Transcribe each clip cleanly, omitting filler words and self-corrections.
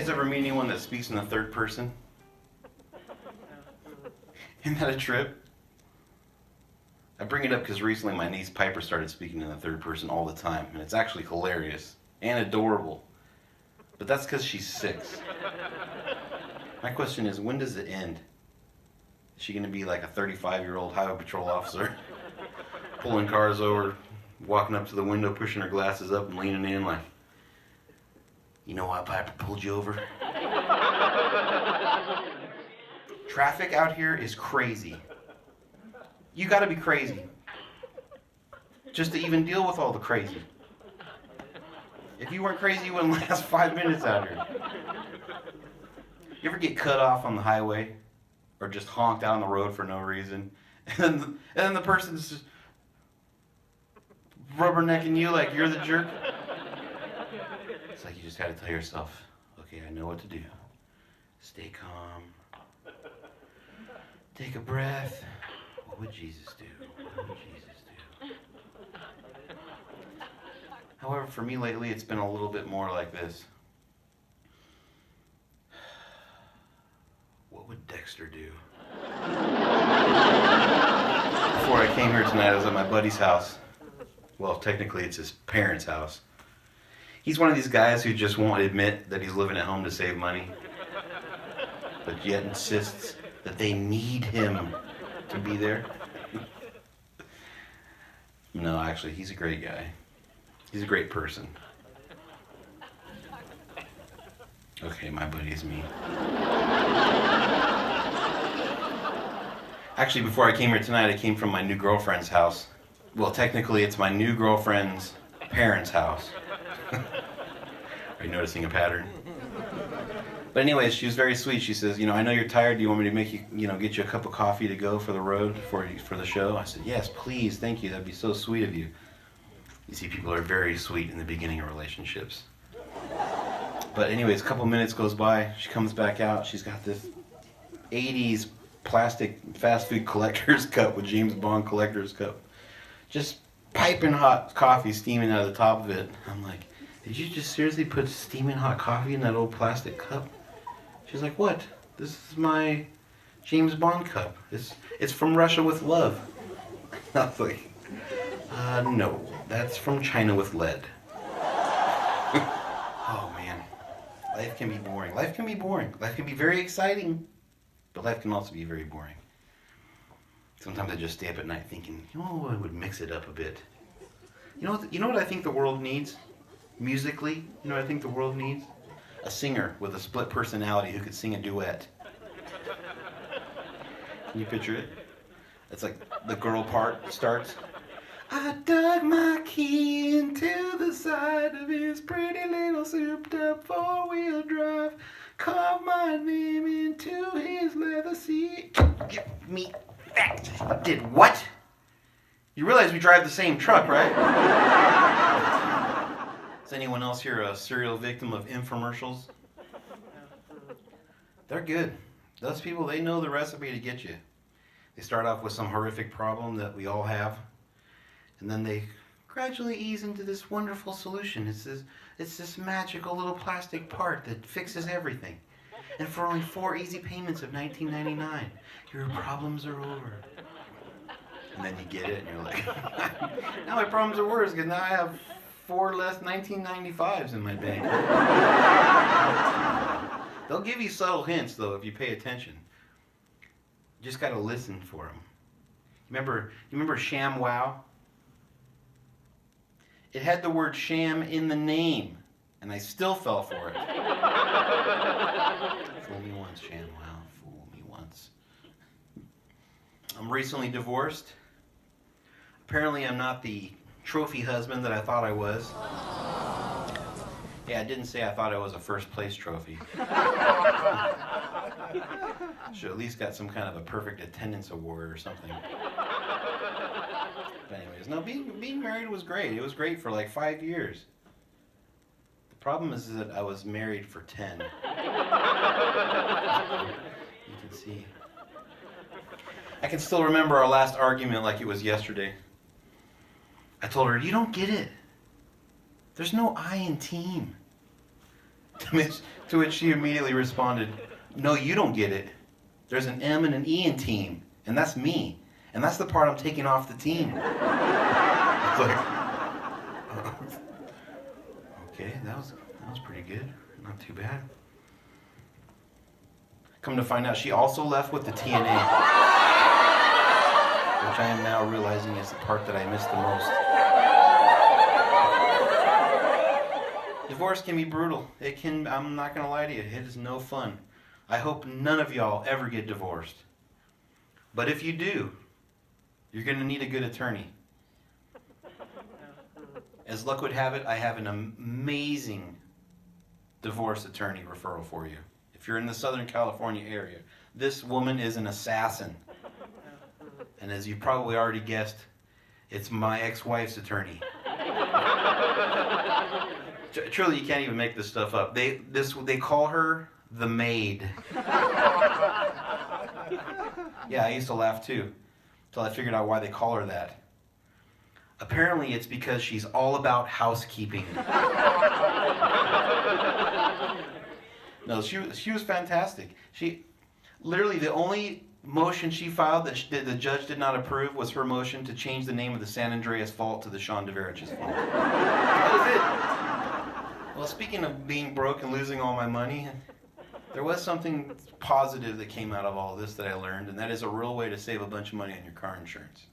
guys ever meet anyone that speaks in the third person? Isn't that a trip? I bring it up because recently my niece Piper started speaking in the third person all the time, and it's actually hilarious and adorable. But that's because she's 6. My question is, when does it end? Is she going to be like a 35-year-old highway patrol officer, pulling cars over, walking up to the window, pushing her glasses up and leaning in like, you know why Piper pulled you over? Traffic out here is crazy. You gotta be crazy just to even deal with all the crazy. If you weren't crazy, you wouldn't last 5 minutes out here. You ever get cut off on the highway or just honked out on the road for no reason? And then the person's just rubbernecking you like you're the jerk? It's like you just gotta tell yourself, okay, I know what to do. Stay calm. Take a breath. What would Jesus do? What would Jesus do? However, for me lately, it's been a little bit more like this. What would Dexter do? Before I came here tonight, I was at my buddy's house. Well, technically, it's his parents' house. He's one of these guys who just won't admit that he's living at home to save money, but yet insists that they need him to be there. No, actually, he's a great guy. He's a great person. Okay, my buddy's me. Actually, before I came here tonight, I came from my new girlfriend's house. Well, technically, it's my new girlfriend's parents' house. Are you noticing a pattern? But anyways, she was very sweet. She says, I know you're tired. Do you want me to make you, get you a cup of coffee to go for the road for the show? I said, yes, please, thank you. That'd be so sweet of you. You see, people are very sweet in the beginning of relationships. But anyways, a couple minutes goes by. She comes back out. She's got this 80s plastic fast food collector's cup with James Bond collector's cup. Just piping hot coffee steaming out of the top of it. I'm like, did you just seriously put steaming hot coffee in that old plastic cup? She's like, what? This is my James Bond cup. It's from Russia with love. I was like, no, that's from China with lead. Oh man, life can be boring. Life can be boring. Life can be very exciting, but life can also be very boring. Sometimes I just stay up at night thinking, I would mix it up a bit. You know what I think the world needs? Musically, you know what I think the world needs? A singer with a split personality who could sing a duet. Can you picture it? It's like the girl part starts. I dug my key into the side of his pretty little souped up 4-wheel drive. Carved my name into his leather seat. Give me that. Did what? You realize we drive the same truck, right? Is anyone else here a serial victim of infomercials? They're good. Those people, they know the recipe to get you. They start off with some horrific problem that we all have, and then they gradually ease into this wonderful solution. It's this magical little plastic part that fixes everything. And for only 4 easy payments of $19.99, your problems are over. And then you get it, and you're like, now my problems are worse because now I have 4 less 1995s in my bank. They'll give you subtle hints, though, if you pay attention. You just got to listen for them. You remember ShamWow? It had the word sham in the name, and I still fell for it. Fool me once, ShamWow. Fool me once. I'm recently divorced. Apparently, I'm not the trophy husband that I thought I was. Yeah, I didn't say I thought I was a first place trophy. Should at least got some kind of a perfect attendance award or something. But anyways, no, being married was great. It was great for like 5 years. The problem is that I was married for 10. You can see. I can still remember our last argument like it was yesterday. I told her, you don't get it. There's no I in team. To which she immediately responded, "No, you don't get it. There's an M and an E in team, and that's me. And that's the part I'm taking off the team." It's like, okay, that was pretty good. Not too bad. Come to find out, she also left with the TNA, which I am now realizing is the part that I missed the most. Divorce can be brutal. I'm not going to lie to you, it is no fun. I hope none of y'all ever get divorced. But if you do, you're going to need a good attorney. As luck would have it, I have an amazing divorce attorney referral for you. If you're in the Southern California area, this woman is an assassin. And as you probably already guessed, it's my ex-wife's attorney. Truly, you can't even make this stuff up. They call her the maid. Yeah, I used to laugh too, until I figured out why they call her that. Apparently, it's because she's all about housekeeping. No, she was fantastic. She literally, the only motion she filed that the judge did not approve was her motion to change the name of the San Andreas Fault to the Sean de Veritch's Fault. That was it. Well, speaking of being broke and losing all my money, there was something positive that came out of all this that I learned, and that is a real way to save a bunch of money on your car insurance.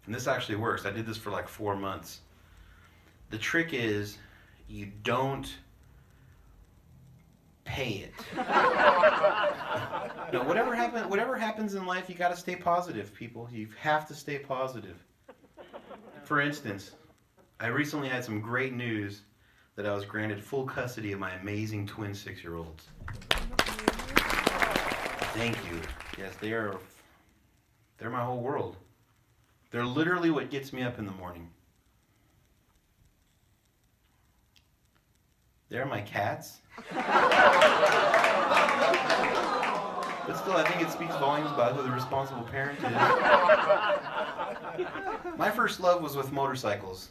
And this actually works. I did this for like 4 months. The trick is you don't pay it. No, whatever happens in life, you got to stay positive, people. You have to stay positive. For instance, I recently had some great news that I was granted full custody of my amazing twin 6-year-olds. Thank you. Yes, they're my whole world. They're literally what gets me up in the morning. They're my cats. But still, I think it speaks volumes about who the responsible parent is. My first love was with motorcycles.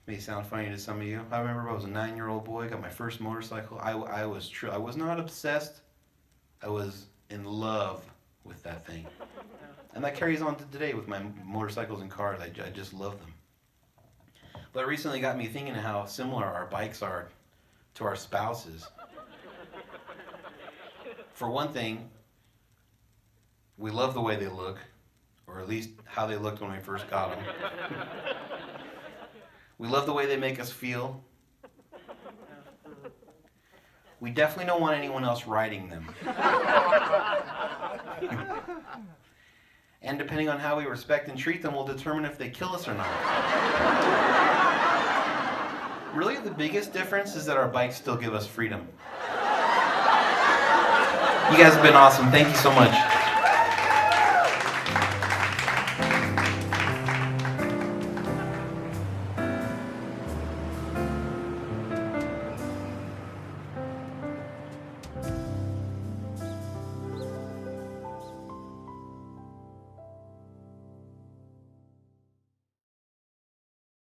May sound funny to some of you. I remember I was a 9-year-old boy, got my first motorcycle. I was not obsessed. I was in love with that thing. And that carries on to today with my motorcycles and cars. I just love them. But it recently got me thinking how similar our bikes are to our spouses. For one thing, we love the way they look, or at least how they looked when we first got them. We love the way they make us feel. We definitely don't want anyone else riding them. And depending on how we respect and treat them will determine if they kill us or not. Really, the biggest difference is that our bikes still give us freedom. You guys have been awesome. Thank you so much.